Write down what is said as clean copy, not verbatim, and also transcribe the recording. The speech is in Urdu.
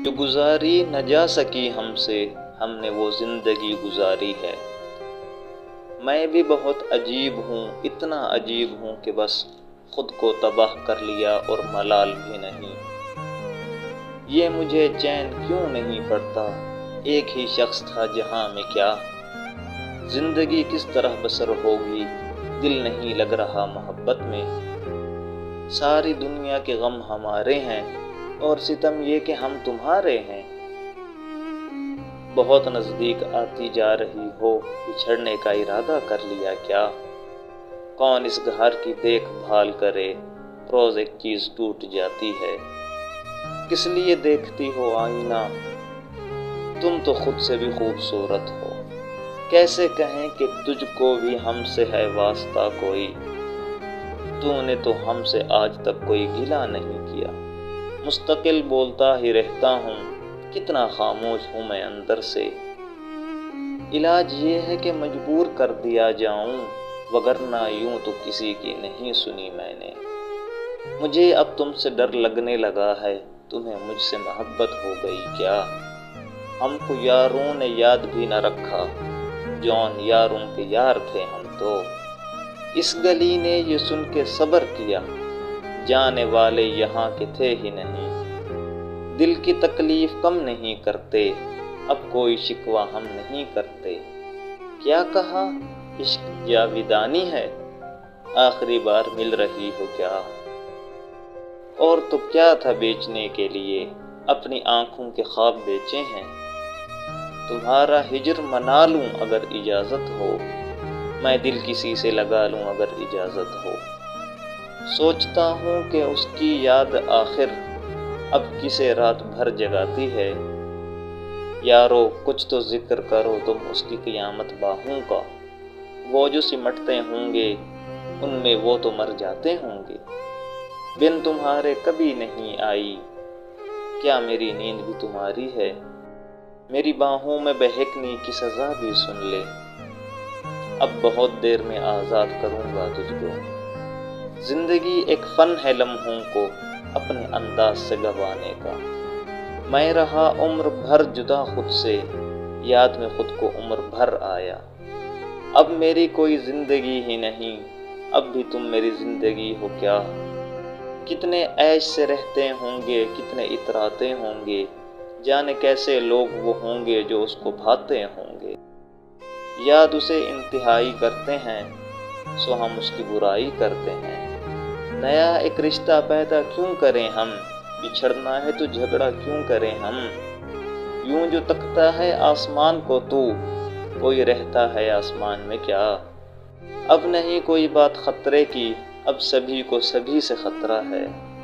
جو گزاری نہ جا سکی ہم سے، ہم نے وہ زندگی گزاری ہے۔ میں بھی بہت عجیب ہوں، اتنا عجیب ہوں کہ بس خود کو تباہ کر لیا اور ملال بھی نہیں۔ یہ مجھے چین کیوں نہیں پڑتا، ایک ہی شخص تھا جہاں میں کیا۔ زندگی کس طرح بسر ہوگی، دل نہیں لگ رہا محبت میں۔ ساری دنیا کے غم ہمارے ہیں اور ستم یہ کہ ہم تمہارے ہیں۔ بہت نزدیک آتی جا رہی ہو، بچھڑنے کا ارادہ کر لیا کیا۔ کون اس گھر کی دیکھ بھال کرے، روز ایک چیز ٹوٹ جاتی ہے۔ کس لیے دیکھتی ہو آئینہ، تم تو خود سے بھی خوبصورت ہو۔ کیسے کہیں کہ تجھ کو بھی ہم سے ہے واسطہ کوئی، تو نے تو ہم سے آج تک کوئی گلہ نہیں کیا۔ مستقل بولتا ہی رہتا ہوں، کتنا خاموش ہوں میں اندر سے۔ علاج یہ ہے کہ مجبور کر دیا جاؤں، وگرنہ یوں تو کسی کی نہیں سنی میں نے۔ مجھے اب تم سے ڈر لگنے لگا ہے، تمہیں مجھ سے محبت ہو گئی کیا۔ ہم کو یاروں نے یاد بھی نہ رکھا، جون یاروں کے یار تھے ہم تو۔ اس گلی نے یہ سن کے صبر کیا، جانے والے یہاں کے تھے ہی نہیں۔ دل کی تکلیف کم نہیں کرتے، اب کوئی شکوہ ہم نہیں کرتے۔ کیا کہا، عشق جاویدانی ہے، آخری بار مل رہی ہو کیا۔ اور تو کیا تھا بیچنے کے لیے، اپنی آنکھوں کے خواب بیچے ہیں۔ تمہارا ہجر منا لوں اگر اجازت ہو، میں دل کسی سے لگا لوں اگر اجازت ہو۔ سوچتا ہوں کہ اس کی یاد آخر اب کسے رات بھر جگاتی ہے۔ یارو کچھ تو ذکر کرو تم اس کی قیامت باہوں کا، وہ جو سمٹتے ہوں گے ان میں وہ تو مر جاتے ہوں گے۔ بن تمہارے کبھی نہیں آئی، کیا میری نیند بھی تمہاری ہے۔ میری باہوں میں بہکنے کی سزا بھی سن لے، اب بہت دیر میں آزاد کروں گا تجھ کو۔ زندگی ایک فن ہے لمحوں کو اپنے انداز سے گنوانے کا۔ میں رہا عمر بھر جدا خود سے، یاد میں خود کو عمر بھر آیا۔ اب میری کوئی زندگی ہی نہیں، اب بھی تم میری زندگی ہو کیا۔ کتنے عیش سے رہتے ہوں گے، کتنے اتراتے ہوں گے، جانے کیسے لوگ وہ ہوں گے جو اس کو بھاتے ہوں گے۔ یاد اسے انتہائی کرتے ہیں، سو ہم اس کی برائی کرتے ہیں۔ نیا ایک رشتہ پیدا کیوں کریں ہم، بچھڑنا ہے تو جھگڑا کیوں کریں ہم۔ یوں جو تکتا ہے آسمان کو تو، کوئی رہتا ہے آسمان میں کیا۔ اب نہیں کوئی بات خطرے کی، اب سبھی کو سبھی سے خطرہ ہے۔